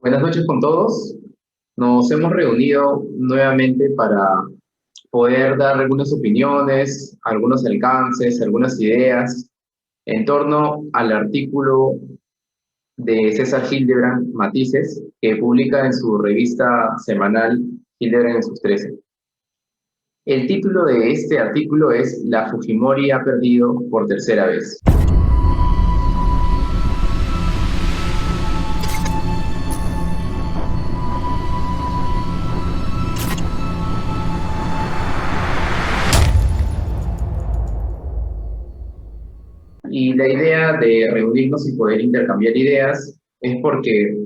Buenas noches con todos. Nos hemos reunido nuevamente para poder dar algunas opiniones, algunos alcances, algunas ideas en torno al artículo de César Hildebrand Matices que publica en su revista semanal Hildebrand en sus 13. El título de este artículo es La Fujimori ha perdido por tercera vez. Y la idea de reunirnos y poder intercambiar ideas es porque,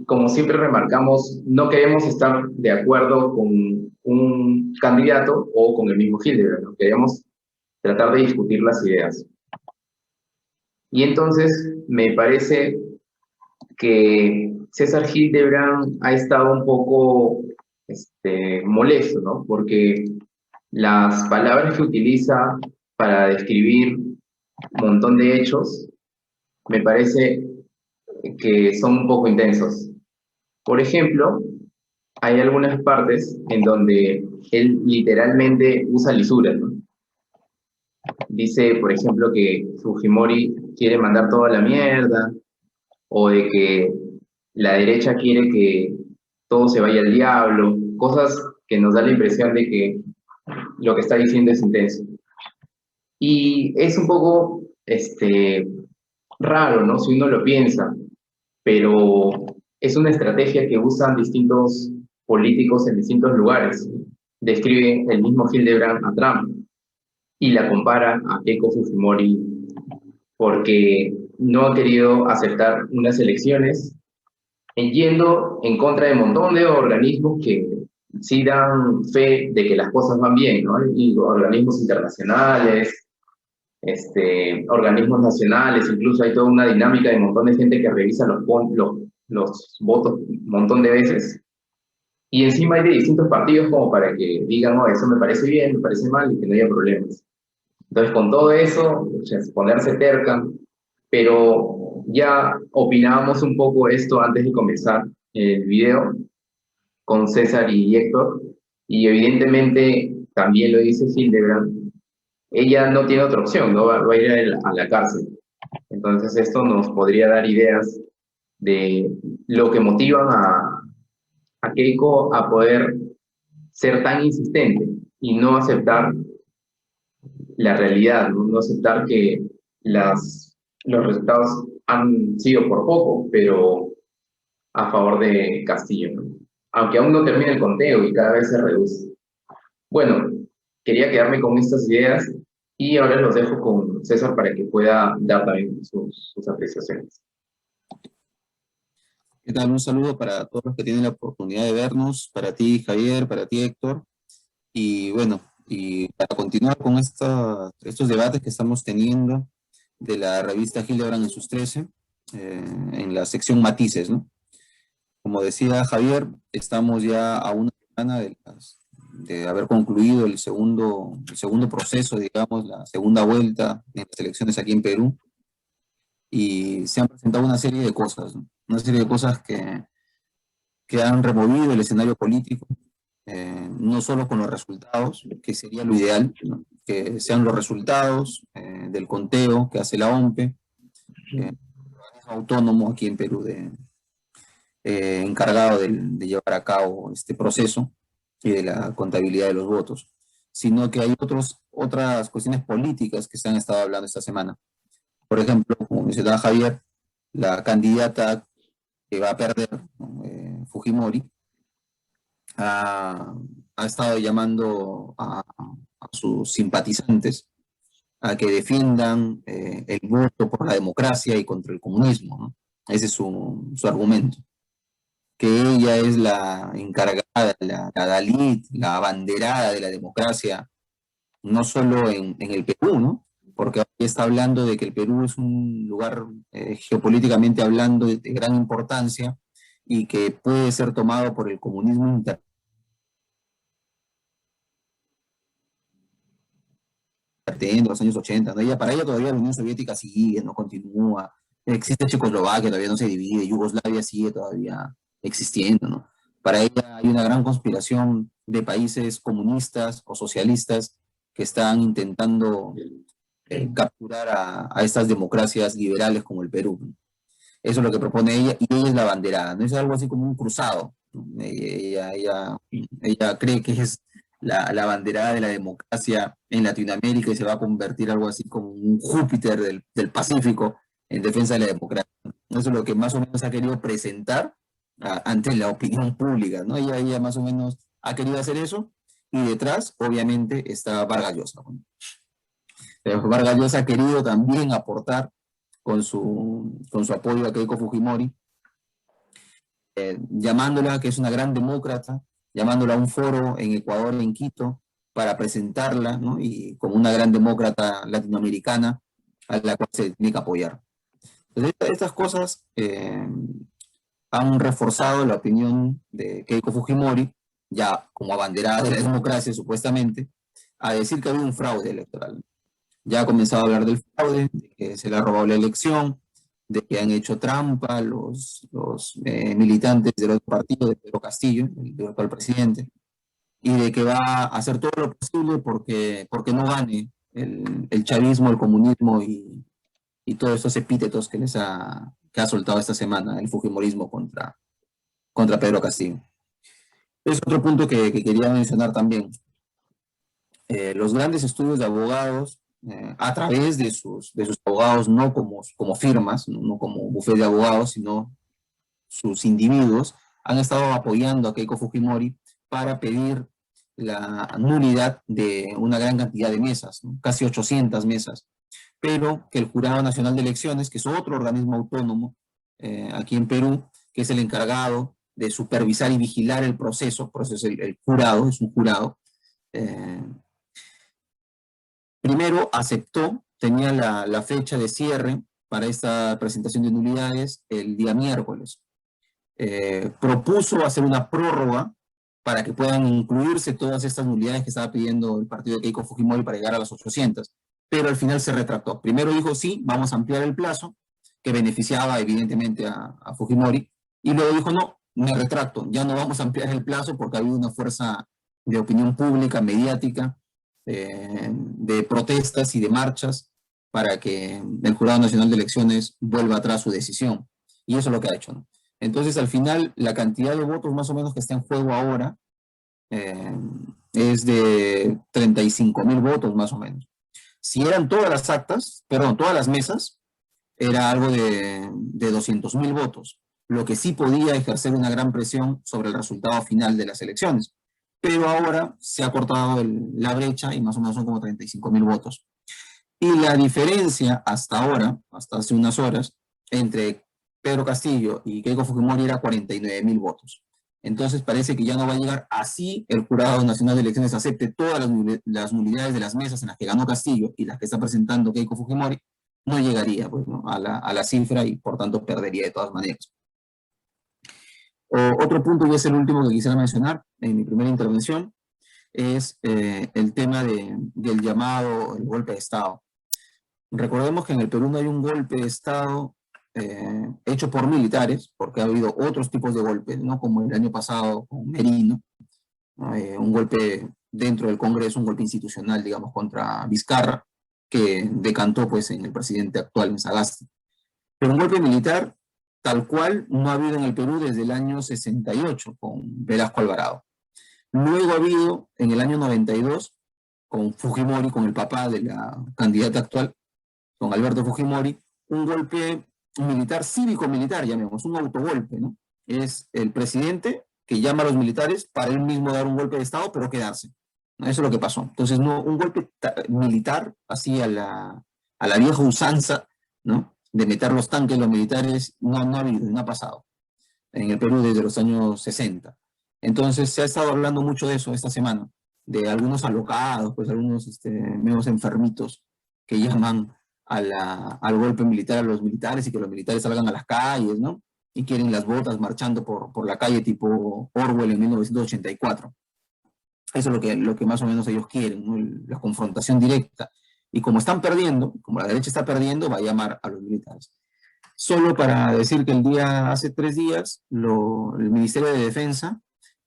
como siempre remarcamos, no queremos estar de acuerdo con un candidato o con el mismo Hildebrand, ¿no? Queremos tratar de discutir las ideas. Y entonces me parece que César Hildebrand ha estado un poco molesto, ¿no? Porque las palabras que utiliza para describir un montón de hechos me parece que son un poco intensos. Por ejemplo, hay algunas partes en donde él literalmente usa lisuras, ¿no? Dice, por ejemplo, que Fujimori quiere mandar toda la mierda, o de que la derecha quiere que todo se vaya al diablo, cosas que nos da la impresión de que lo que está diciendo es intenso. Y es un poco raro, ¿no? Si uno lo piensa, pero es una estrategia que usan distintos políticos en distintos lugares. Describe el mismo Hildebrand a Trump y la compara a Keiko Fujimori porque no ha querido aceptar unas elecciones yendo en contra de un montón de organismos que sí dan fe de que las cosas van bien, ¿no? Y organismos internacionales, organismos nacionales, incluso hay toda una dinámica de un montón de gente que revisa los votos un montón de veces. Y encima hay de distintos partidos como para que digan, no, eso me parece bien, me parece mal y que no haya problemas. Entonces, con todo eso, pues, ponerse terca, pero ya opinábamos un poco esto antes de comenzar el video con César y Héctor, y evidentemente también lo dice Hildebrand, ella no tiene otra opción, no va a ir a la cárcel. Entonces esto nos podría dar ideas de lo que motivan a Keiko a poder ser tan insistente y no aceptar la realidad, no, no aceptar que los resultados han sido por poco, pero a favor de Castillo, ¿no? Aunque aún no termina el conteo y cada vez se reduce. Bueno, quería quedarme con estas ideas y ahora los dejo con César para que pueda dar también sus apreciaciones. ¿Qué tal? Un saludo para todos los que tienen la oportunidad de vernos, para ti, Javier, para ti, Héctor. Y bueno, y para continuar con estos debates que estamos teniendo de la revista Hildebrand en sus 13, en la sección Matices, ¿no? Como decía Javier, estamos ya a una semana de haber concluido el segundo proceso, digamos, la segunda vuelta en las elecciones aquí en Perú, y se han presentado una serie de cosas, ¿no? Una serie de cosas que han removido el escenario político, no solo con los resultados, que sería lo ideal, ¿no? Que sean los resultados del conteo que hace la OMPE, autónomo aquí en Perú, encargado de llevar a cabo este proceso y de la contabilidad de los votos, sino que hay otras cuestiones políticas que se han estado hablando esta semana. Por ejemplo, como mencionaba Javier, la candidata que va a perder, ¿no? Fujimori, ha, ha estado llamando a sus simpatizantes a que defiendan el voto por la democracia y contra el comunismo, ¿no? Ese es su argumento, que ella es la encargada, la Dalit, la abanderada de la democracia, no solo en el Perú, ¿no? Porque aquí está hablando de que el Perú es un lugar geopolíticamente hablando de gran importancia y que puede ser tomado por el comunismo de los años 80, ¿no? Para ella todavía la Unión Soviética sigue, no continúa, existe Checoslovaquia, todavía no se divide, Yugoslavia sigue todavía existiendo, ¿no? Para ella hay una gran conspiración de países comunistas o socialistas que están intentando capturar a estas democracias liberales como el Perú, ¿no? Eso es lo que propone ella, y ella es la abanderada, ¿no? Es algo así como un cruzado, ¿no? Ella cree que es la abanderada de la democracia en Latinoamérica y se va a convertir algo así como un Júpiter del Pacífico en defensa de la democracia. Eso es lo que más o menos ha querido presentar ante la opinión pública, ¿no? Ella más o menos ha querido hacer eso, y detrás, obviamente, está Vargas Llosa, ¿no? Vargas Llosa ha querido también aportar con su apoyo a Keiko Fujimori, llamándola que es una gran demócrata, llamándola a un foro en Ecuador, en Quito, para presentarla, ¿no? Y como una gran demócrata latinoamericana a la cual se tiene que apoyar. Entonces, estas cosas han reforzado la opinión de Keiko Fujimori, ya como abanderada de la democracia supuestamente, a decir que ha habido un fraude electoral. Ya ha comenzado a hablar del fraude, de que se le ha robado la elección, de que han hecho trampa los militantes del otro partido, de Pedro Castillo, el actual presidente, y de que va a hacer todo lo posible porque no gane el chavismo, el comunismo y todos estos epítetos que ha soltado esta semana el fujimorismo contra Pedro Castillo. Es otro punto que quería mencionar también. Los grandes estudios de abogados, a través de sus abogados, no como firmas, no como bufete de abogados, sino sus individuos, han estado apoyando a Keiko Fujimori para pedir la nulidad de una gran cantidad de mesas, ¿no? Casi 800 mesas, pero que el Jurado Nacional de Elecciones, que es otro organismo autónomo aquí en Perú, que es el encargado de supervisar y vigilar el proceso el jurado, es un jurado, primero aceptó, tenía la fecha de cierre para esta presentación de nulidades el día miércoles. Propuso hacer una prórroga para que puedan incluirse todas estas nulidades que estaba pidiendo el partido de Keiko Fujimori para llegar a las 800, pero al final se retractó. Primero dijo, sí, vamos a ampliar el plazo, que beneficiaba evidentemente a Fujimori, y luego dijo, no, me retracto, ya no vamos a ampliar el plazo porque ha habido una fuerza de opinión pública, mediática, de protestas y de marchas para que el Jurado Nacional de Elecciones vuelva atrás su decisión. Y eso es lo que ha hecho, ¿no? Entonces, al final, la cantidad de votos más o menos que está en juego ahora es de 35.000 votos más o menos. Si eran todas las actas, perdón, todas las mesas, era algo de 200.000 votos, lo que sí podía ejercer una gran presión sobre el resultado final de las elecciones. Pero ahora se ha cortado la brecha y más o menos son como 35.000 votos. Y la diferencia hasta ahora, hasta hace unas horas, entre Pedro Castillo y Keiko Fujimori era 49.000 votos. Entonces parece que ya no va a llegar, así el Jurado Nacional de Elecciones acepte todas las nulidades de las mesas en las que ganó Castillo y las que está presentando Keiko Fujimori, no llegaría, pues, ¿no? a la cifra, y por tanto perdería de todas maneras. Otro punto, y es el último que quisiera mencionar en mi primera intervención, es el tema del llamado el golpe de Estado. Recordemos que en el Perú no hay un golpe de Estado hecho por militares, porque ha habido otros tipos de golpes, ¿no? Como el año pasado con Merino, ¿no? Un golpe dentro del Congreso, un golpe institucional, digamos, contra Vizcarra, que decantó pues en el presidente actual, en Sagasti. Pero un golpe militar tal cual no ha habido en el Perú desde el año 68 con Velasco Alvarado. Luego ha habido en el año 92 con Fujimori, con el papá de la candidata actual, con Alberto Fujimori, un golpe militar, cívico-militar, llamemos, un autogolpe, ¿no? Es el presidente que llama a los militares para él mismo dar un golpe de Estado, pero quedarse, ¿no? Eso es lo que pasó. Entonces, no, un golpe militar, así a la vieja usanza, ¿no? De meter los tanques los militares, no ha habido, no ha pasado en el Perú desde los años 60. Entonces, se ha estado hablando mucho de eso esta semana, de algunos alocados, pues algunos nuevos enfermitos que llaman al golpe militar a los militares y que los militares salgan a las calles, ¿no? Y quieren las botas marchando por la calle tipo Orwell en 1984. Eso es lo que más o menos ellos quieren, ¿no? La confrontación directa. Y como están perdiendo, como la derecha está perdiendo, va a llamar a los militares. Solo para decir que hace 3 días, el Ministerio de Defensa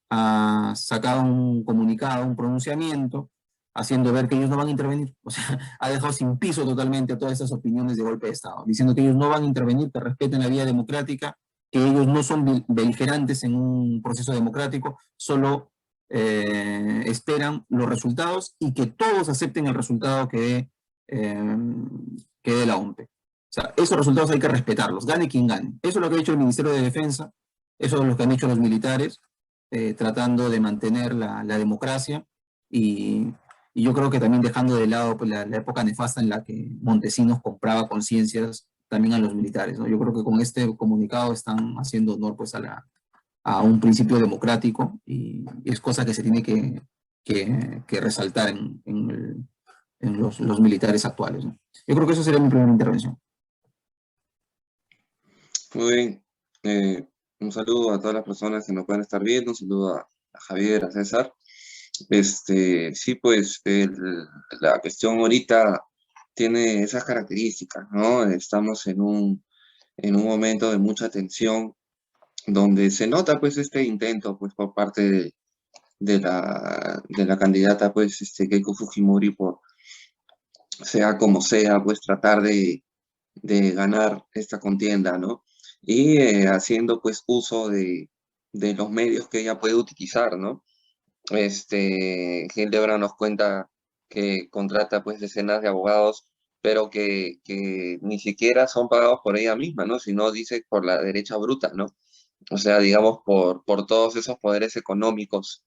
ha sacado un comunicado, un pronunciamiento, haciendo ver que ellos no van a intervenir. O sea, ha dejado sin piso totalmente a todas esas opiniones de golpe de Estado, diciendo que ellos no van a intervenir, que respeten la vía democrática, que ellos no son beligerantes en un proceso democrático, solo esperan los resultados y que todos acepten el resultado eh, que dé la OMP. O sea, esos resultados hay que respetarlos, gane quien gane. Eso es lo que ha hecho el Ministerio de Defensa, eso es lo que han hecho los militares, tratando de mantener la democracia y yo creo que también dejando de lado pues, la época nefasta en la que Montesinos compraba conciencias también a los militares, ¿no? Yo creo que con este comunicado están haciendo honor pues, a un principio democrático y es cosa que se tiene que resaltar en los militares actuales, ¿no? Yo creo que eso sería mi primera intervención. Muy bien. Un saludo a todas las personas que nos pueden estar viendo, un saludo a Javier, a César. Sí, pues la cuestión ahorita tiene esas características, ¿no? Estamos en un momento de mucha tensión, donde se nota pues este intento pues por parte de la candidata pues Keiko Fujimori por, sea como sea, pues tratar de ganar esta contienda, ¿no? Y haciendo pues uso de los medios que ella puede utilizar, ¿no? Hildebrand nos cuenta que contrata pues decenas de abogados, pero que ni siquiera son pagados por ella misma, ¿no? Sino dice por la derecha bruta, ¿no? O sea, digamos, por todos esos poderes económicos,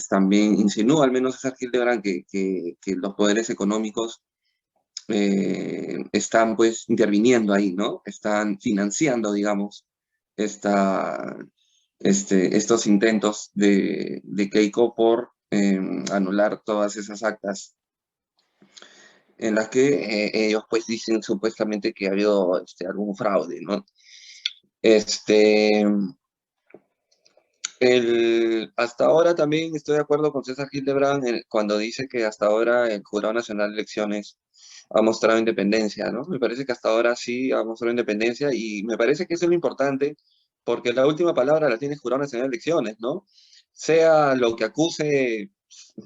también insinúa, al menos César Hildebrand, que los poderes económicos están pues interviniendo ahí, ¿no? Están financiando, digamos, esta, estos intentos de Keiko por anular todas esas actas en las que ellos pues dicen supuestamente que ha habido algún fraude, ¿no? Este, hasta ahora también estoy de acuerdo con César Hildebrand cuando dice que hasta ahora el Jurado Nacional de Elecciones ha mostrado independencia, ¿no? Me parece que hasta ahora sí ha mostrado independencia y me parece que eso es lo importante porque la última palabra la tiene el Jurado Nacional de Elecciones, ¿no? Sea lo que acuse,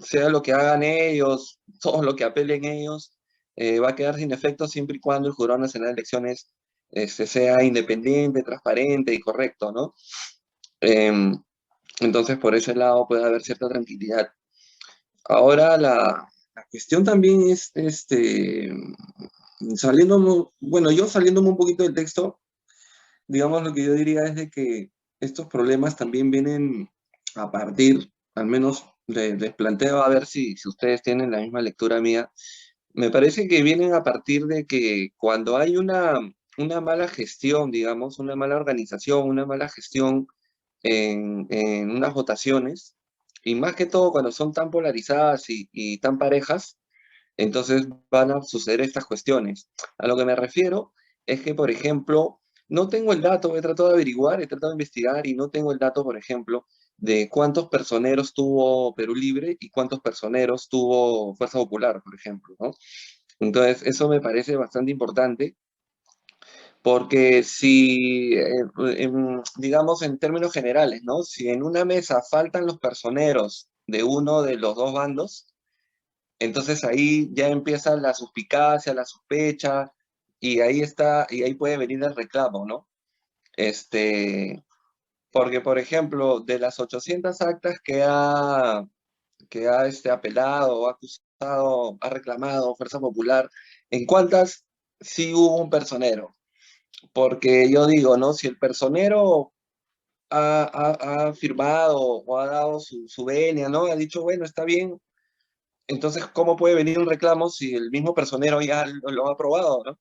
sea lo que hagan ellos, todo lo que apelen ellos, va a quedar sin efecto siempre y cuando el Jurado Nacional de Elecciones sea independiente, transparente y correcto, ¿no? Em, entonces, por ese lado puede haber cierta tranquilidad. Ahora, la cuestión también es, bueno, yo saliéndome un poquito del texto, digamos, lo que yo diría es de que estos problemas también vienen a partir, al menos les planteo a ver si ustedes tienen la misma lectura mía, me parece que vienen a partir de que cuando hay una mala gestión, digamos, una mala organización, una mala gestión en unas votaciones, y más que todo cuando son tan polarizadas y tan parejas, entonces van a suceder estas cuestiones. A lo que me refiero es que, por ejemplo, no tengo el dato, he tratado de averiguar, he tratado de investigar y no tengo el dato, por ejemplo, de cuántos personeros tuvo Perú Libre y cuántos personeros tuvo Fuerza Popular, por ejemplo, ¿no? Entonces, eso me parece bastante importante porque si, digamos en términos generales, ¿no? Si en una mesa faltan los personeros de uno de los dos bandos, entonces ahí ya empieza la suspicacia, la sospecha, y ahí está, y ahí puede venir el reclamo, ¿no? Porque, por ejemplo, de las 800 actas que ha apelado, ha acusado, ha reclamado Fuerza Popular, ¿en cuántas sí hubo un personero? Porque yo digo, ¿no? Si el personero ha firmado o ha dado su venia, ¿no? Ha dicho, bueno, está bien. Entonces, ¿cómo puede venir un reclamo si el mismo personero ya lo ha aprobado, ¿no?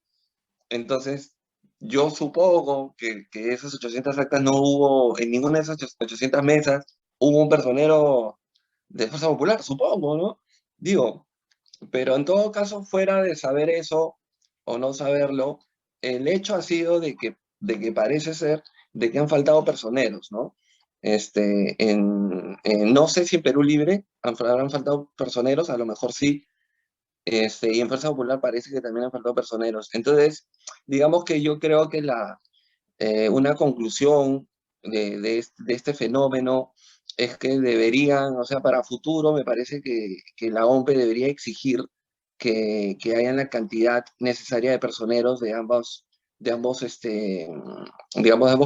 Entonces, yo supongo que esas 800 actas no hubo, en ninguna de esas 800 mesas, hubo un personero de Fuerza Popular, supongo, ¿no? Digo, pero en todo caso, fuera de saber eso o no saberlo, el hecho ha sido de que parece ser de que han faltado personeros, ¿no? No sé si en Perú Libre habrán faltado personeros, a lo mejor sí, y en Fuerza Popular parece que también han faltado personeros. Entonces, digamos que yo creo que una conclusión de este fenómeno es que deberían, o sea, para futuro me parece que la OMPE debería exigir que haya la cantidad necesaria de personeros digamos, de ambos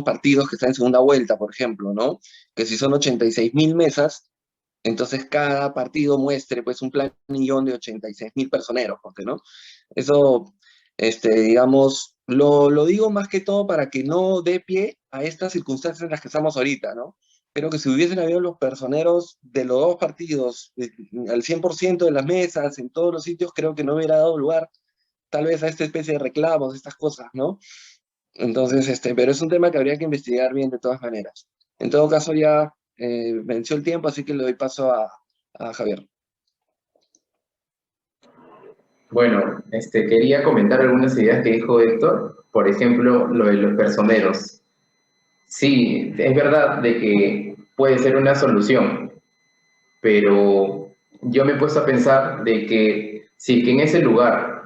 partidos que están en segunda vuelta, por ejemplo, ¿no? Que si son 86.000 mesas, entonces cada partido muestre pues un planillón de 86.000 personeros, porque, ¿no? Eso, digamos, lo digo más que todo para que no dé pie a estas circunstancias en las que estamos ahorita, ¿no? Creo que si hubiesen habido los personeros de los dos partidos al 100% de las mesas, en todos los sitios, creo que no hubiera dado lugar tal vez a esta especie de reclamos, estas cosas, ¿no? Entonces, pero es un tema que habría que investigar bien de todas maneras. En todo caso, ya venció el tiempo, así que le doy paso a Javier. Bueno, quería comentar algunas ideas que dijo Héctor, por ejemplo, lo de los personeros. Sí, es verdad de que puede ser una solución, pero yo me he puesto a pensar de que si es que en ese lugar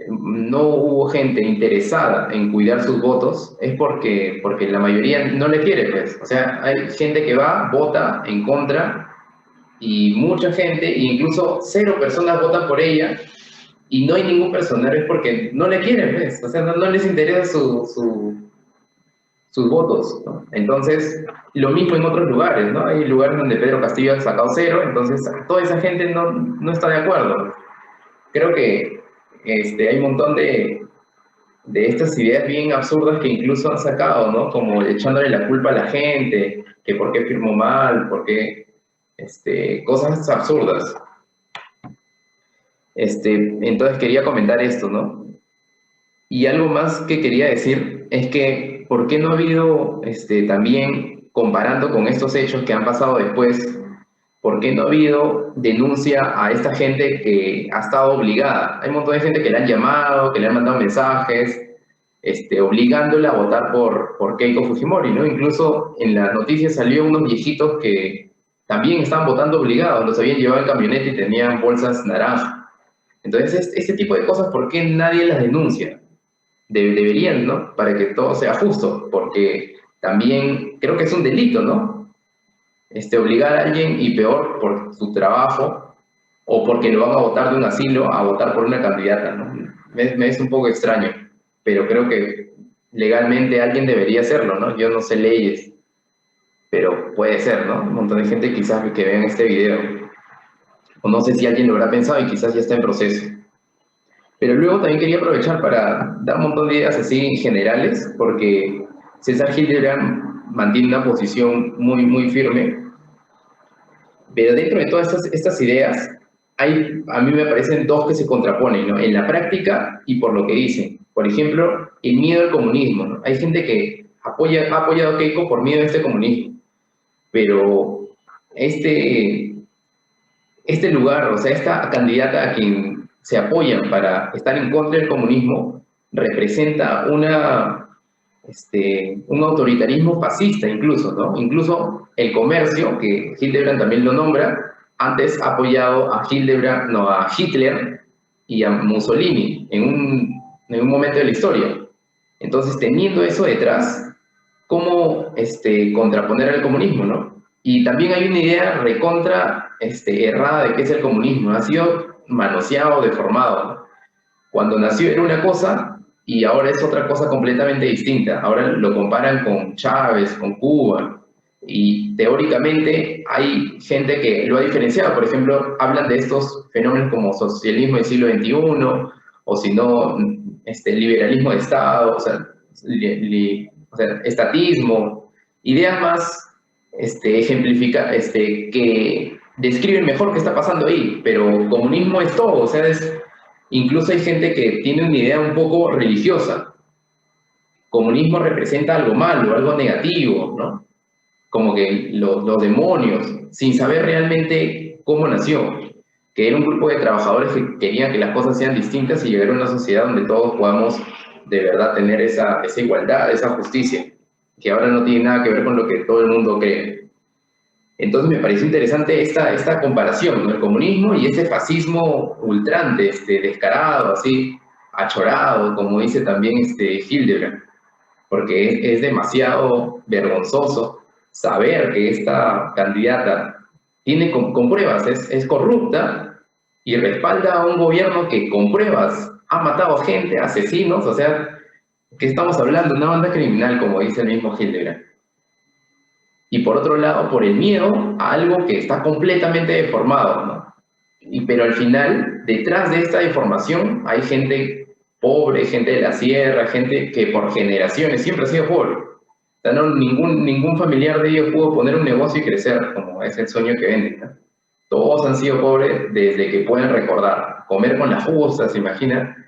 no hubo gente interesada en cuidar sus votos, es porque la mayoría no le quiere, pues. O sea, hay gente que va, vota en contra, y mucha gente, e incluso 0 personas votan por ella, y no hay ningún personaje es porque no le quieren, pues. O sea, no les interesa sus votos, ¿no? Entonces, lo mismo en otros lugares, ¿no? Hay lugares donde Pedro Castillo ha sacado 0, entonces toda esa gente no está de acuerdo. Creo que hay un montón de estas ideas bien absurdas que incluso han sacado, ¿no? Como echándole la culpa a la gente, que por qué firmó mal, por qué, cosas absurdas. Entonces quería comentar esto, ¿no? Y algo más que quería decir es que, ¿por qué no ha habido, también, comparando con estos hechos que han pasado después, ¿por qué no ha habido denuncia a esta gente que ha estado obligada? Hay un montón de gente que le han llamado, que le han mandado mensajes, obligándola a votar por Keiko Fujimori, ¿no? Incluso en las noticias salió unos viejitos que también estaban votando obligados, los habían llevado en camioneta y tenían bolsas naranjas. Entonces, este tipo de cosas, ¿por qué nadie las denuncia? Deberían, ¿no? Para que todo sea justo, porque también creo que es un delito, ¿no? Obligar a alguien, y peor por su trabajo, o porque lo van a votar de un asilo, a votar por una candidata, ¿no? Me es un poco extraño, pero creo que legalmente alguien debería hacerlo, ¿no? Yo no sé leyes, pero puede ser, ¿no? Un montón de gente quizás que vean este video, o no sé si alguien lo habrá pensado y quizás ya está en proceso. Pero luego también quería aprovechar para dar un montón de ideas así generales, porque César Hildebrand mantiene una posición muy, muy firme, pero dentro de todas estas ideas, a mí me parecen dos que se contraponen, ¿no? En la práctica y por lo que dicen. Por ejemplo, el miedo al comunismo, ¿no? Hay gente que ha apoyado a Keiko por miedo a este comunismo, pero este lugar, o sea, esta candidata a quien se apoyan para estar en contra del comunismo, representa un autoritarismo fascista incluso, ¿no? Incluso el comercio, que Hildebrand también lo nombra, antes ha apoyado a a Hitler y a Mussolini en un momento de la historia. Entonces, teniendo eso detrás, ¿cómo contraponer al comunismo, no? Y también hay una idea recontra errada de qué es el comunismo. Ha sido manoseado, deformado, ¿no? Cuando nació era una cosa y ahora es otra cosa completamente distinta. Ahora lo comparan con Chávez, con Cuba, y teóricamente hay gente que lo ha diferenciado. Por ejemplo, hablan de estos fenómenos como socialismo del siglo XXI, o si no, liberalismo de Estado, o sea, estatismo, ideas más que describen mejor qué está pasando ahí, pero comunismo es todo, o sea, incluso hay gente que tiene una idea un poco religiosa. Comunismo representa algo malo, algo negativo, ¿no? Como que los demonios, sin saber realmente cómo nació, que era un grupo de trabajadores que querían que las cosas sean distintas y llegar a una sociedad donde todos podamos de verdad tener esa igualdad, esa justicia, que ahora no tiene nada que ver con lo que todo el mundo cree. Entonces me pareció interesante esta comparación, ¿no? El comunismo y este fascismo ultrante, descarado, así, achorado, como dice también Hildebrand, porque es demasiado vergonzoso saber que esta candidata tiene con pruebas, es corrupta y respalda a un gobierno que con pruebas ha matado gente, asesinos, o sea, que estamos hablando de una banda criminal, como dice el mismo Hildebrand. Y por otro lado, por el miedo a algo que está completamente deformado, ¿no? Pero al final, detrás de esta deformación, hay gente pobre, gente de la sierra, gente que por generaciones siempre ha sido pobre. O sea, no, ningún familiar de ellos pudo poner un negocio y crecer, como es el sueño que venden, ¿no? Todos han sido pobres desde que pueden recordar. Comer con las justas, ¿se imagina?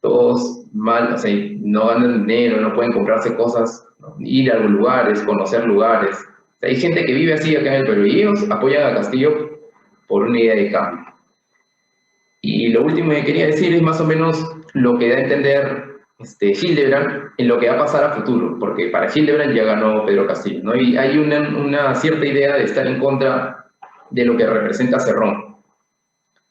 Todos mal, o sea, no ganan dinero, no pueden comprarse cosas, ¿no? Ir a los lugares, conocer lugares. O sea, hay gente que vive así acá en el Perú y ellos apoyan a Castillo por una idea de cambio. Y lo último que quería decir es más o menos lo que da a entender Hildebrand en lo que va a pasar a futuro, porque para Hildebrand ya ganó Pedro Castillo, ¿no? Y hay una cierta idea de estar en contra de lo que representa Cerrón,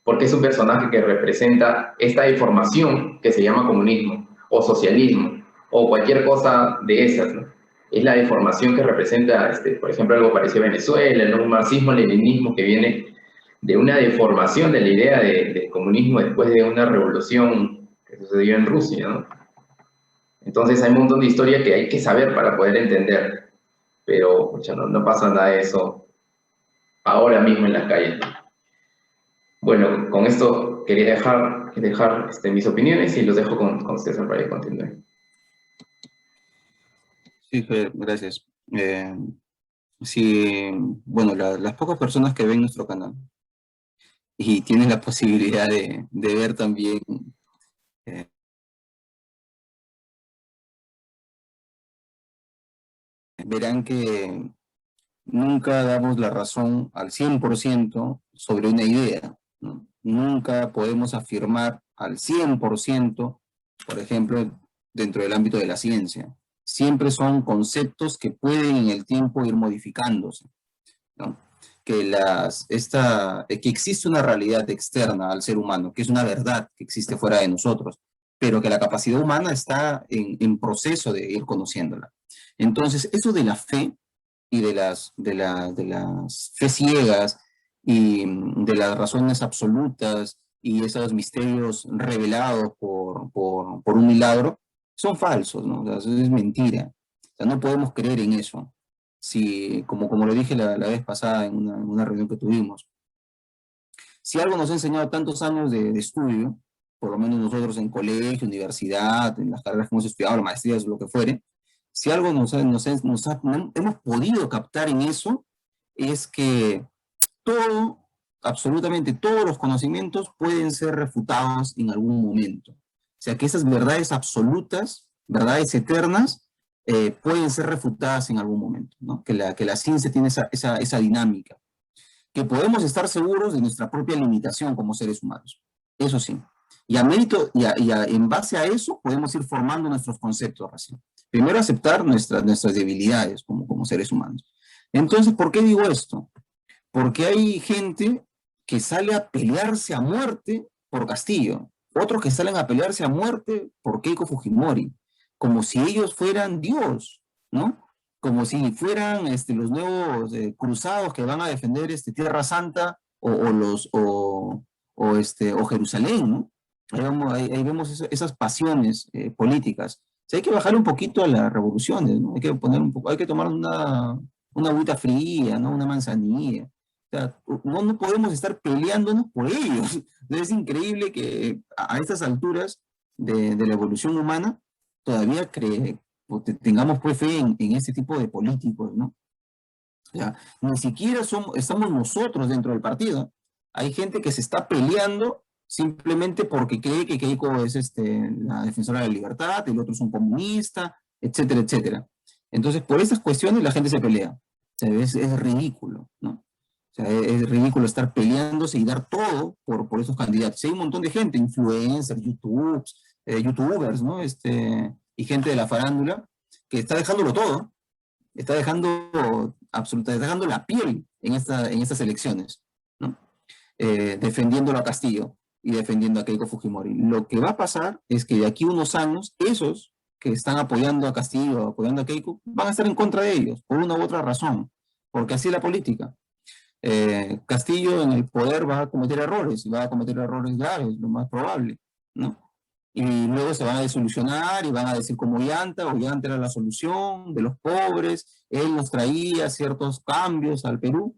porque es un personaje que representa esta deformación que se llama comunismo, o socialismo, o cualquier cosa de esas, ¿no? Es la deformación que representa, por ejemplo, algo parecido a Venezuela, ¿no? Un marxismo-leninismo que viene de una deformación de la idea del comunismo después de una revolución que sucedió en Rusia, ¿no? Entonces hay un montón de historia que hay que saber para poder entender, pero no pasa nada de eso ahora mismo en las calles, ¿no? Bueno, con esto quería dejar mis opiniones y los dejo con César para que continúe. Sí, Fer, gracias. Sí, bueno, las pocas personas que ven nuestro canal y tienen la posibilidad de ver también verán que nunca damos la razón al 100% sobre una idea, ¿no? Nunca podemos afirmar al 100%, por ejemplo, dentro del ámbito de la ciencia. Siempre son conceptos que pueden en el tiempo ir modificándose, ¿no? Que existe una realidad externa al ser humano, que es una verdad que existe fuera de nosotros, pero que la capacidad humana está en proceso de ir conociéndola. Entonces, eso de la fe y de las fe ciegas y de las razones absolutas y esos misterios revelados por un milagro, son falsos, ¿no? O sea, eso es mentira. O sea, no podemos creer en eso. Si, como lo dije la vez pasada en una reunión que tuvimos, si algo nos ha enseñado tantos años de estudio, por lo menos nosotros en colegio, universidad, en las carreras que hemos estudiado, maestrías, lo que fuere, si algo hemos podido captar en eso, es que absolutamente todos los conocimientos pueden ser refutados en algún momento. O sea, que esas verdades absolutas, verdades eternas, pueden ser refutadas en algún momento, ¿no? Que la ciencia tiene esa dinámica. Que podemos estar seguros de nuestra propia limitación como seres humanos. Eso sí. Y en base a eso podemos ir formando nuestros conceptos recién. Primero aceptar nuestras debilidades como seres humanos. Entonces, ¿por qué digo esto? Porque hay gente que sale a pelearse a muerte por Castillo, otros que salen a pelearse a muerte por Keiko Fujimori, como si ellos fueran Dios, ¿no? Como si fueran los nuevos cruzados que van a defender Tierra Santa o Jerusalén, ¿no? Ahí vemos esas pasiones políticas. O sea, hay que bajar un poquito a las revoluciones, ¿no? Hay que tomar una agüita fría, ¿no? Una manzanilla. O sea, no podemos estar peleándonos por ellos. Es increíble que a estas alturas de la evolución humana todavía tengamos pues fe en este tipo de políticos, ¿no? O sea, ni siquiera estamos nosotros dentro del partido. Hay gente que se está peleando simplemente porque cree que Keiko es la defensora de la libertad, el otro es un comunista, etcétera, etcétera. Entonces, por esas cuestiones la gente se pelea. O sea, es ridículo, ¿no? O sea, es ridículo estar peleándose y dar todo por esos candidatos. Hay un montón de gente, influencers, youtubers, ¿no? Y gente de la farándula que está dejándolo todo, está dejando la piel en estas elecciones, ¿no? Defendiéndolo a Castillo y defendiendo a Keiko Fujimori. Lo que va a pasar es que de aquí a unos años, esos que están apoyando a Castillo, apoyando a Keiko, van a estar en contra de ellos, por una u otra razón, porque así es la política. Castillo en el poder va a cometer errores, y va a cometer errores graves, lo más probable, ¿no? Y luego se van a desilusionar y van a decir como Ollanta era la solución de los pobres, él nos traía ciertos cambios al Perú,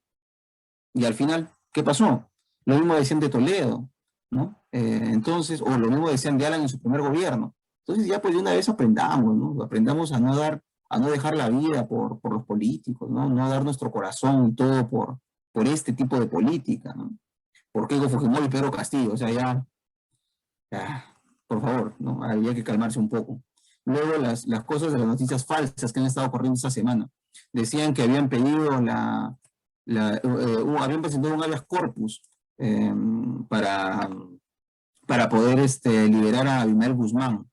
y al final, ¿qué pasó? Lo mismo decían de Toledo, ¿no? Entonces, o lo mismo decían de Alan en su primer gobierno. Entonces ya pues de una vez aprendamos, ¿no? Aprendamos a no dejar la vida por los políticos, ¿no? No dar nuestro corazón y todo por este tipo de política, ¿no? Por Keiko Fujimori y Pedro Castillo, o sea, ya, por favor, ¿no? Había que calmarse un poco. Luego las cosas de las noticias falsas que han estado corriendo esta semana. Decían que habían pedido habían presentado un habeas corpus para poder liberar a Abimael Guzmán.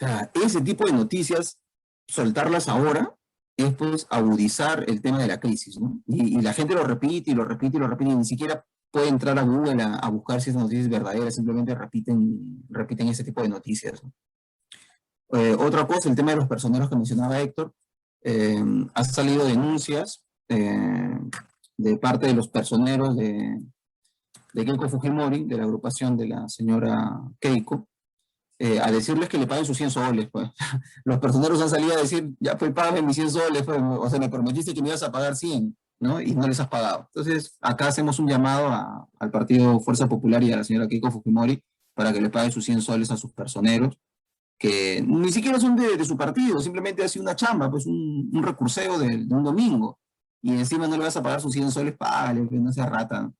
O sea, ese tipo de noticias, soltarlas ahora, es pues agudizar el tema de la crisis, ¿no? Y la gente lo repite y lo repite y lo repite, y ni siquiera puede entrar a Google a buscar si esas noticias verdaderas, simplemente repiten ese tipo de noticias, ¿no? Otra cosa, el tema de los personeros que mencionaba Héctor, ha salido denuncias de parte de los personeros de Keiko Fujimori, de la agrupación de la señora Keiko, a decirles que le paguen sus 100 soles, pues. Los personeros han salido a decir, ya pues págame mis 100 soles, pues. O sea, me prometiste que me ibas a pagar 100, ¿no? Y no les has pagado. Entonces, acá hacemos un llamado al Partido Fuerza Popular y a la señora Keiko Fujimori para que le paguen sus 100 soles a sus personeros, que ni siquiera son de su partido, simplemente ha sido una chamba, pues un recurseo de un domingo, y encima no le vas a pagar sus 100 soles, págale, que no sea rata, ¿no?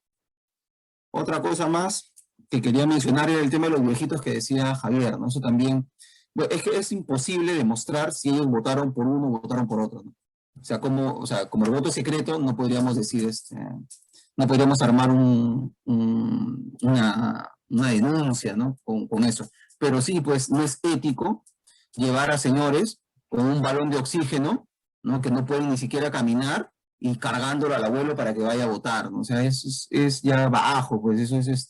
Otra cosa más que quería mencionar era el tema de los viejitos que decía Javier, ¿no? Eso también, bueno, es que es imposible demostrar si ellos votaron por uno o votaron por otro, ¿no? O sea, como el voto es secreto, no podríamos decir, no podríamos armar una denuncia, ¿no? Con eso. Pero sí, pues no es ético llevar a señores con un balón de oxígeno, ¿no? Que no pueden ni siquiera caminar, y cargándolo al abuelo para que vaya a votar, ¿no? O sea, es ya bajo, pues eso es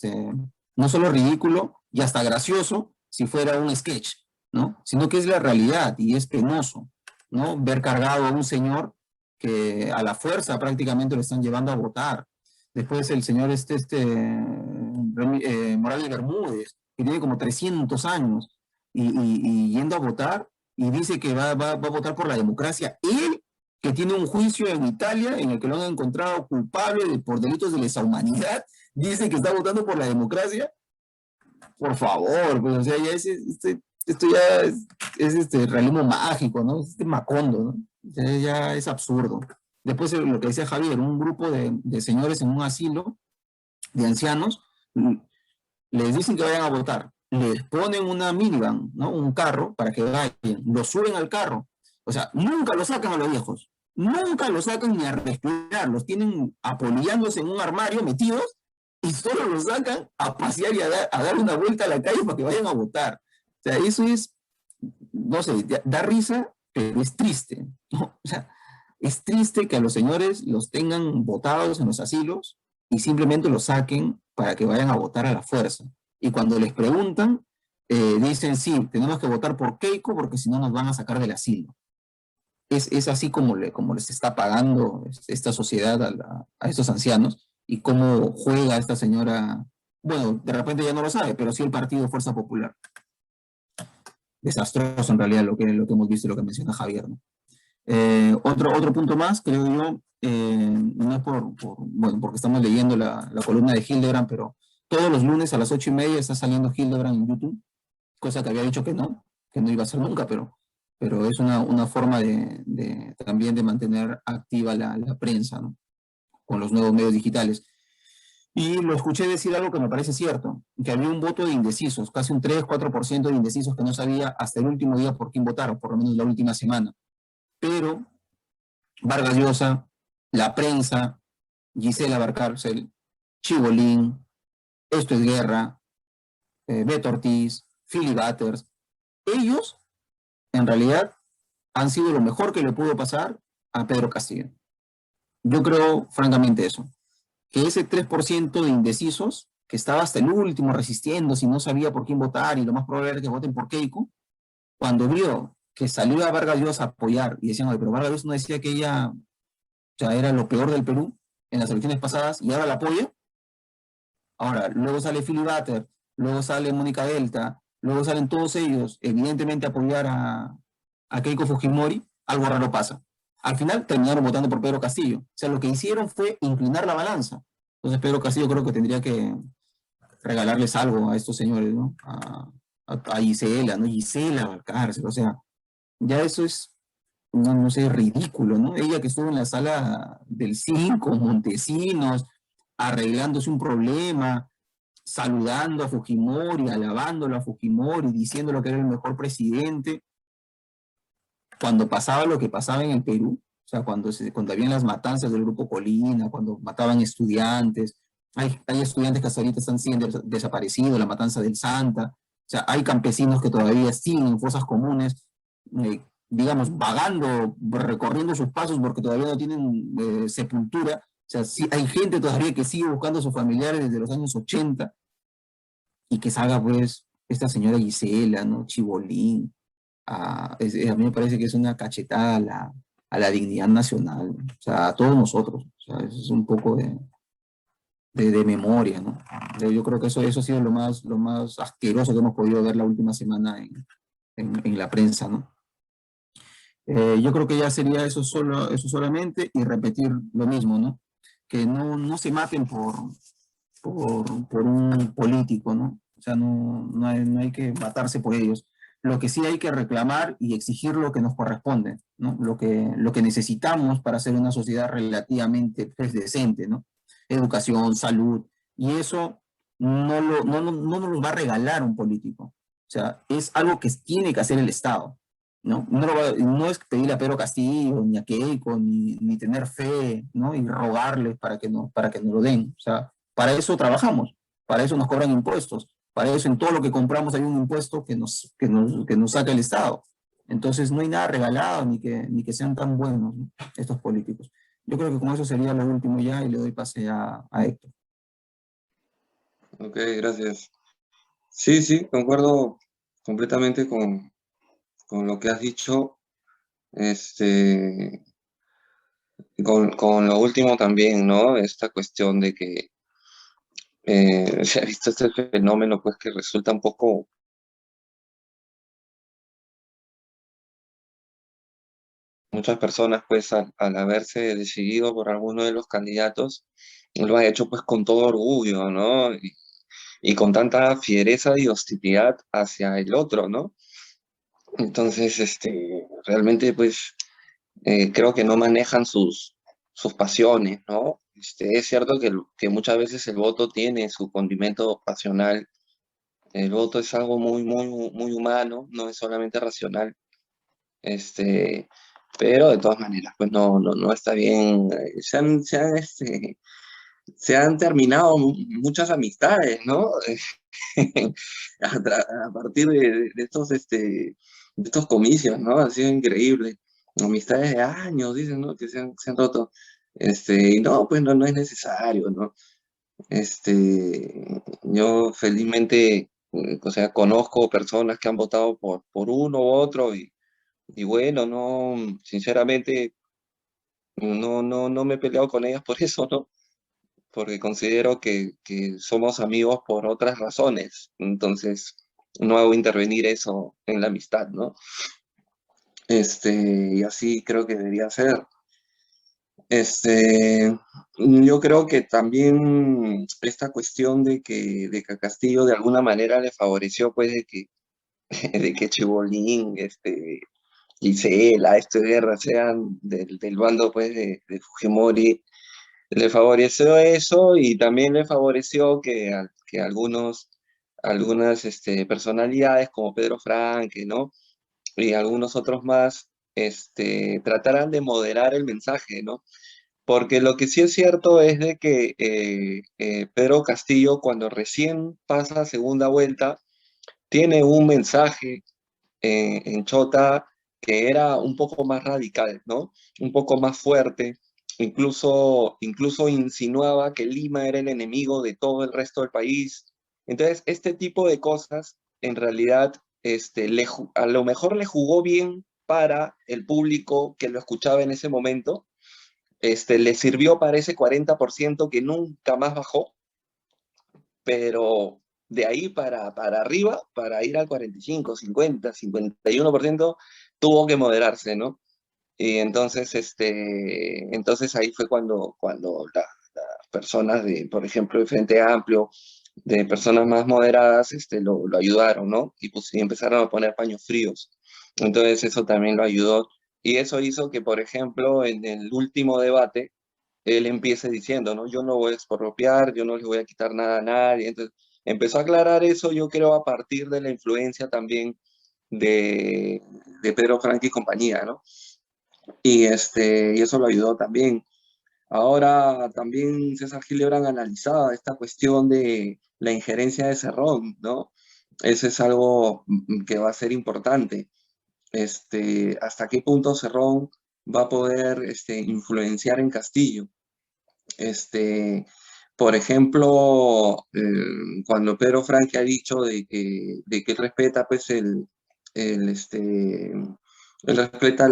no solo ridículo y hasta gracioso si fuera un sketch, ¿no? Sino que es la realidad y es penoso, ¿no? Ver cargado a un señor que a la fuerza prácticamente lo están llevando a votar. Después el señor Morales Bermúdez, que tiene como 300 años, y yendo a votar, y dice que va a votar por la democracia. Él, que tiene un juicio en Italia en el que lo han encontrado culpable por delitos de lesa humanidad, dice que está votando por la democracia. Por favor, pues, o sea, ya esto ya es realismo mágico, ¿no? Es Macondo, ¿no? O sea, ya es absurdo. Después lo que decía Javier, un grupo de señores en un asilo de ancianos, les dicen que vayan a votar, les ponen una minivan, ¿no? Un carro para que vayan, los suben al carro. O sea, nunca lo sacan a los viejos, nunca lo sacan ni a respirar, los tienen apolillándose en un armario metidos, y solo los sacan a pasear y a dar una vuelta a la calle para que vayan a votar. O sea, eso es, no sé, da risa, pero es triste, ¿no? O sea, es triste que a los señores los tengan votados en los asilos y simplemente los saquen para que vayan a votar a la fuerza. Y cuando les preguntan, dicen, sí, tenemos que votar por Keiko porque si no nos van a sacar del asilo. Es así como les está pagando esta sociedad a estos ancianos, y cómo juega esta señora. Bueno, de repente ya no lo sabe, pero sí el partido Fuerza Popular. Desastroso en realidad lo que hemos visto y lo que menciona Javier, ¿no? Otro punto más, creo yo, no es bueno, porque estamos leyendo la columna de Hildebrand, pero todos los lunes a las 8:30 está saliendo Hildebrand en YouTube, cosa que había dicho que no iba a ser nunca, pero es una forma también de mantener activa la prensa, ¿no? Con los nuevos medios digitales. Y lo escuché decir algo que me parece cierto, que había un voto de indecisos, casi un 3-4% de indecisos que no sabía hasta el último día por quién votar, o por lo menos la última semana. Pero Vargas Llosa, la prensa, Gisela Valcárcel, Chibolín, Esto es Guerra, Beto Ortiz, Philly Butters, ellos en realidad han sido lo mejor que le pudo pasar a Pedro Castillo. Yo creo, francamente, eso, que ese 3% de indecisos, que estaba hasta el último resistiendo, si no sabía por quién votar, y lo más probable era que voten por Keiko, cuando vio que salió a Vargas Llosa a apoyar, y decían, oye, pero Vargas Llosa no decía que ella, o sea, era lo peor del Perú en las elecciones pasadas, y ahora la apoya. Ahora, luego sale Philly Butter, luego sale Mónica Delta, luego salen todos ellos, evidentemente, a apoyar a Keiko Fujimori, algo raro pasa. Al final terminaron votando por Pedro Castillo. O sea, lo que hicieron fue inclinar la balanza. Entonces, Pedro Castillo creo que tendría que regalarles algo a estos señores, ¿no? A Gisela, ¿no? Gisela a la cárcel, o sea, ya eso es, no, no sé, ridículo, ¿no? Ella que estuvo en la sala del 5, Montesinos, arreglándose un problema, saludando a Fujimori, alabándolo a Fujimori, diciéndolo que era el mejor presidente, cuando pasaba lo que pasaba en el Perú, o sea, cuando habían las matanzas del Grupo Colina, cuando mataban estudiantes, hay estudiantes que hasta ahorita están siendo desaparecidos, la matanza del Santa, o sea, hay campesinos que todavía siguen en fosas comunes, digamos, vagando, recorriendo sus pasos porque todavía no tienen sepultura, o sea, sí, hay gente todavía que sigue buscando a sus familiares desde los años 80 y que salga pues esta señora Gisela, ¿no? Chibolín, a mí me parece que es una cachetada a la dignidad nacional, ¿no? O sea, a todos nosotros, o sea, eso es un poco de memoria, ¿no? Yo creo que eso ha sido lo más asqueroso que hemos podido ver la última semana en la prensa, ¿no? Yo creo que ya sería eso solamente y repetir lo mismo, ¿no? Que no se maten por un político, ¿no? O sea, no hay que matarse por ellos. Lo que sí hay que reclamar y exigir lo que nos corresponde, ¿no? Lo que necesitamos para ser una sociedad relativamente pues, decente, ¿no? Educación, salud, y eso no nos lo va a regalar un político. O sea, es algo que tiene que hacer el Estado, ¿no? No es pedirle a Pedro Castillo, ni a Keiko, ni tener fe, ¿no? Y rogarles para que nos lo den. O sea, para eso trabajamos, para eso nos cobran impuestos, para eso en todo lo que compramos hay un impuesto que nos saca el Estado. Entonces no hay nada regalado ni que sean tan buenos, ¿no? Estos políticos. Yo creo que con eso sería lo último ya y le doy pase a Héctor. Ok, gracias. Sí, sí, concuerdo completamente con lo que has dicho. Este, con lo último también, ¿no? Esta cuestión de que se ha visto este fenómeno, pues que resulta un poco, muchas personas, pues al haberse decidido por alguno de los candidatos, lo ha hecho pues con todo orgullo, ¿no? Y con tanta fiereza y hostilidad hacia el otro, ¿no? Entonces, realmente, pues, creo que no manejan sus pasiones, ¿no? Es cierto que muchas veces el voto tiene su condimento pasional. El voto es algo muy, muy, muy humano, no es solamente racional. Este, pero de todas maneras, pues no está bien. Se han terminado muchas amistades, ¿no? A partir de estos comicios, ¿no? Ha sido increíble. Amistades de años, dicen, ¿no? Que se han roto. Y no, pues no es necesario, ¿no? Yo felizmente, o sea, conozco personas que han votado por uno u otro y bueno, no, sinceramente, no me he peleado con ellas por eso, ¿no? Porque considero que somos amigos por otras razones. Entonces, no hago intervenir eso en la amistad, ¿no? Y así creo que debería ser. Yo creo que también esta cuestión de que a Castillo de alguna manera le favoreció, pues, de que Chibolín, Gisela, Guerra sean del bando, pues, de Fujimori. Le favoreció eso y también le favoreció que algunas personalidades como Pedro Franque, ¿no? Y algunos otros más trataran de moderar el mensaje, ¿no? Porque lo que sí es cierto es de que Pedro Castillo, cuando recién pasa a segunda vuelta, tiene un mensaje en Chota que era un poco más radical, ¿no? Un poco más fuerte, incluso insinuaba que Lima era el enemigo de todo el resto del país. Entonces, este tipo de cosas, en realidad, a lo mejor le jugó bien para el público que lo escuchaba en ese momento, le sirvió para ese 40% que nunca más bajó, pero de ahí para arriba, para ir al 45, 50, 51%, tuvo que moderarse, ¿no? Y entonces, entonces ahí fue cuando las personas de, por ejemplo, de Frente Amplio, de personas más moderadas, lo ayudaron, ¿no? Y pues y empezaron a poner paños fríos. Entonces eso también lo ayudó. Y eso hizo que, por ejemplo, en el último debate, él empiece diciendo, ¿no? Yo no voy a expropiar, yo no le voy a quitar nada a nadie. Entonces empezó a aclarar eso, yo creo, a partir de la influencia también de, de Pedro Franque y compañía, ¿no? Y eso lo ayudó también. Ahora también César Gillibrand analizaba esta cuestión de la injerencia de Cerrón, ¿no? Eso es algo que va a ser importante. Hasta qué punto Cerrón va a poder influenciar en Castillo. Este, por ejemplo, cuando Pedro Franque ha dicho de que él respeta pues él respeta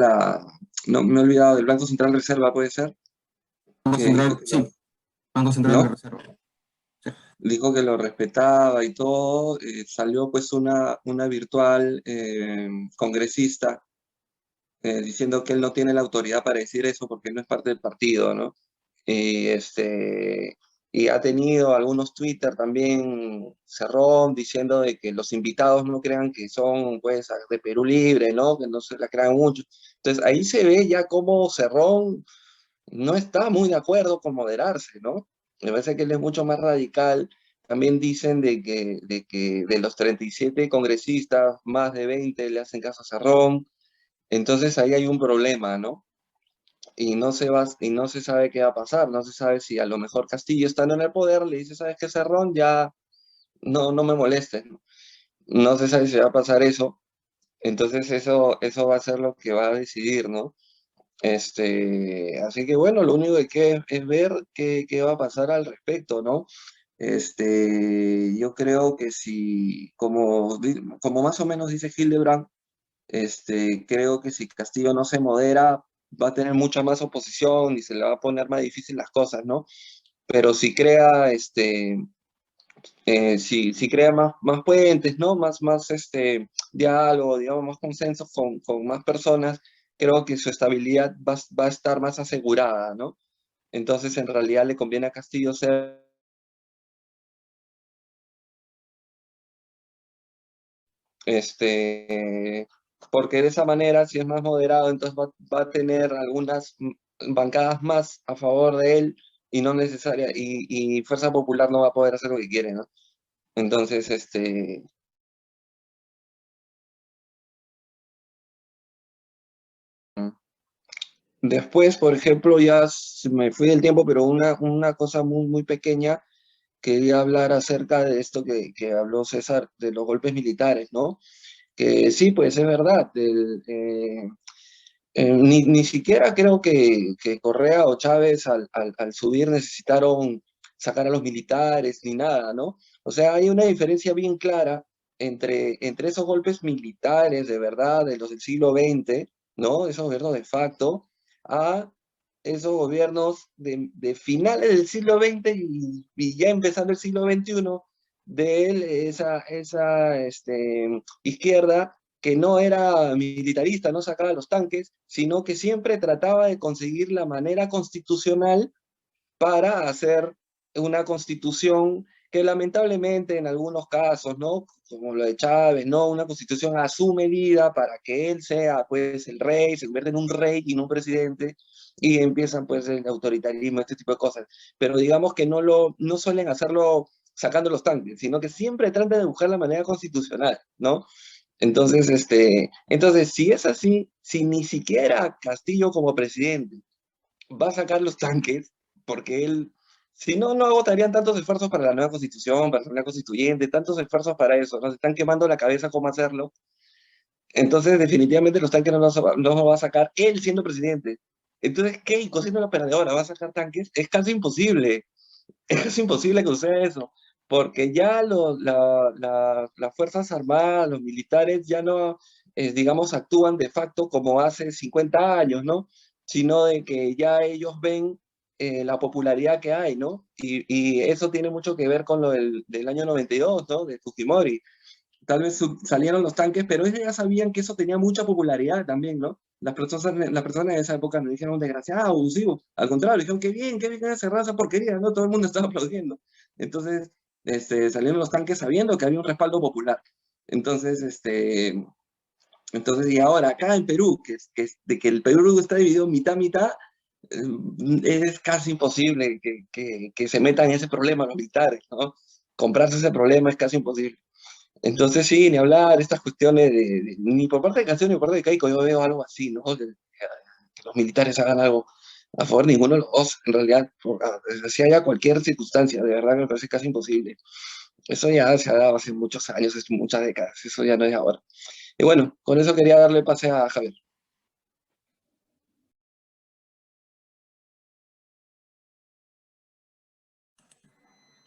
no me he olvidado del Banco Central Reserva, puede ser, Banco que dijo Central, que sí, Banco Central de ¿no? Reserva. Dijo que lo respetaba y todo, salió pues una virtual congresista diciendo que él no tiene la autoridad para decir eso porque él no es parte del partido, ¿no? Y, y ha tenido algunos Twitter también, Cerrón, diciendo de que los invitados no crean que son pues de Perú Libre, ¿no? Que no se la crean mucho. Entonces ahí se ve ya cómo Cerrón no está muy de acuerdo con moderarse, ¿no? Me parece que él es mucho más radical. También dicen de que de los 37 congresistas, más de 20 le hacen caso a Cerrón. Entonces ahí hay un problema, ¿no? Y no se sabe qué va a pasar, no se sabe si a lo mejor Castillo estando en el poder le dice, ¿sabes qué, Cerrón? Ya no me molestes, ¿no? No se sabe si va a pasar eso, entonces eso va a ser lo que va a decidir, ¿no? Así que bueno, lo único que es ver qué va a pasar al respecto, ¿no? Yo creo que si, como más o menos dice Hildebrand, creo que si Castillo no se modera, va a tener mucha más oposición y se le va a poner más difícil las cosas, ¿no? Pero si crea, si crea más puentes, ¿no? Más diálogo, digamos, más consenso con más personas, creo que su estabilidad va a estar más asegurada, ¿no? Entonces, en realidad le conviene a Castillo ser, porque de esa manera, si es más moderado, entonces va a tener algunas bancadas más a favor de él y no necesaria, y Fuerza Popular no va a poder hacer lo que quiere, ¿no? Entonces, después, por ejemplo, ya me fui del tiempo, pero una cosa muy pequeña, quería hablar acerca de esto que habló César, de los golpes militares, ¿no? Que sí, pues es verdad, ni siquiera creo que Correa o Chávez al subir necesitaron sacar a los militares ni nada, ¿no? O sea, hay una diferencia bien clara entre esos golpes militares de verdad, de los del siglo XX, ¿no? Esos gobiernos de facto, a esos gobiernos de finales del siglo XX y ya empezando el siglo XXI, de esa izquierda que no era militarista, no sacaba los tanques, sino que siempre trataba de conseguir la manera constitucional para hacer una constitución que lamentablemente en algunos casos, ¿no? Como lo de Chávez, ¿no? Una constitución a su medida para que él sea, pues, el rey, se convierte en un rey y no un presidente, y empiezan, pues, el autoritarismo, este tipo de cosas. Pero digamos que no suelen hacerlo sacando los tanques, sino que siempre tratan de buscar la manera constitucional, ¿no? Entonces, si es así, si ni siquiera Castillo como presidente va a sacar los tanques, porque él, si no, no agotarían tantos esfuerzos para la nueva constitución, para la nueva constituyente, tantos esfuerzos para eso, ¿no? Se están quemando la cabeza cómo hacerlo. Entonces, definitivamente los tanques no los va a sacar él siendo presidente. Entonces, ¿qué? Cocina la perdedora, ¿va a sacar tanques? Es casi imposible. Es imposible que suceda eso, porque ya las Fuerzas Armadas, los militares ya no, digamos, actúan de facto como hace 50 años, ¿no? Sino de que ya ellos ven la popularidad que hay, ¿no? Y eso tiene mucho que ver con lo del año 92, ¿no? De Fujimori. Tal vez salieron los tanques, pero ellos ya sabían que eso tenía mucha popularidad también, ¿no? Las personas de esa época no dijeron desgraciado, abusivo. Al contrario, dijeron qué bien cerrar esa porquería, ¿no? Todo el mundo estaba aplaudiendo. Entonces, salieron los tanques sabiendo que había un respaldo popular. Entonces, y ahora acá en Perú, de que el Perú está dividido mitad, eh, es casi imposible que se metan en ese problema los militares, ¿no? Comprarse ese problema es casi imposible. Entonces, sí, ni hablar, estas cuestiones ni por parte de Canción ni por parte de Keiko, yo veo algo así, ¿no? Que los militares hagan algo a favor de ninguno de los dos, en realidad, si haya cualquier circunstancia, de verdad me parece casi imposible. Eso ya se ha dado hace muchos años, hace muchas décadas, eso ya no es ahora. Y bueno, con eso quería darle pase a Javier.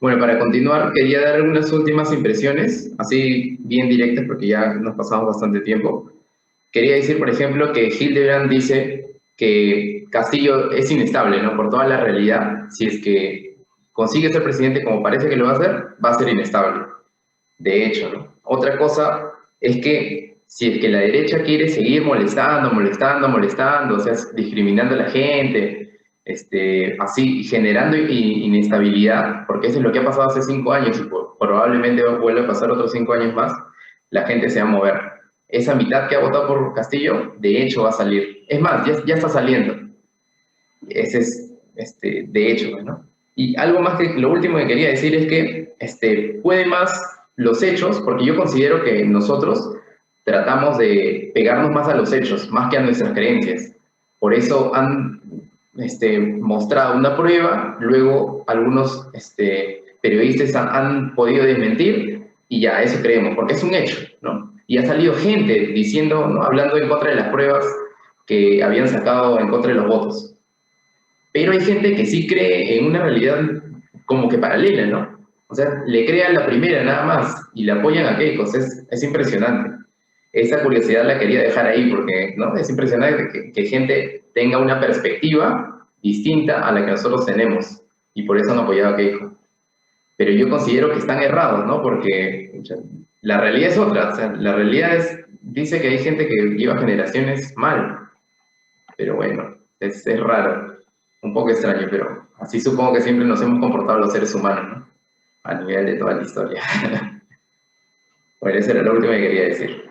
Bueno, para continuar, quería dar algunas últimas impresiones, así bien directas, porque ya nos pasamos bastante tiempo. Quería decir, por ejemplo, que Hildebrand dice que Castillo es inestable, ¿no? Por toda la realidad, si es que consigue ser presidente como parece que lo va a ser inestable. De hecho, ¿no? Otra cosa es que si es que la derecha quiere seguir molestando, o sea, discriminando a la gente, así, generando inestabilidad, porque eso es lo que ha pasado hace 5 años y probablemente vuelva a pasar otros 5 años más, la gente se va a mover. Esa mitad que ha votado por Castillo, de hecho, va a salir. Es más, ya está saliendo. Ese es, de hecho, ¿no? Y algo más que lo último que quería decir es que puede más los hechos, porque yo considero que nosotros tratamos de pegarnos más a los hechos, más que a nuestras creencias. Por eso han mostrado una prueba, luego algunos periodistas han podido desmentir y ya, eso creemos, porque es un hecho, ¿no? Y ha salido gente diciendo, ¿no? Hablando en contra de las pruebas que habían sacado en contra de los votos. Pero hay gente que sí cree en una realidad como que paralela, ¿no? O sea, le crean la primera nada más y le apoyan a Keiko. Es impresionante. Esa curiosidad la quería dejar ahí porque, ¿no? Es impresionante que gente tenga una perspectiva distinta a la que nosotros tenemos y por eso han apoyado a Keiko. Pero yo considero que están errados, ¿no? Porque la realidad es otra. O sea, la realidad dice que hay gente que lleva generaciones mal. Pero bueno, es raro. Un poco extraño, pero así supongo que siempre nos hemos comportado los seres humanos, ¿no? A nivel de toda la historia. Bueno, eso era lo último que quería decir.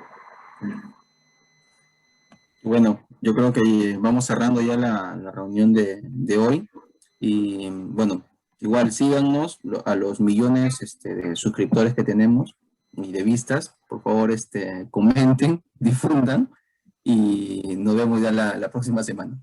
Bueno, yo creo que vamos cerrando ya la reunión de hoy. Y bueno, igual síganos a los millones de suscriptores que tenemos y de vistas. Por favor, comenten, difundan y nos vemos ya la próxima semana.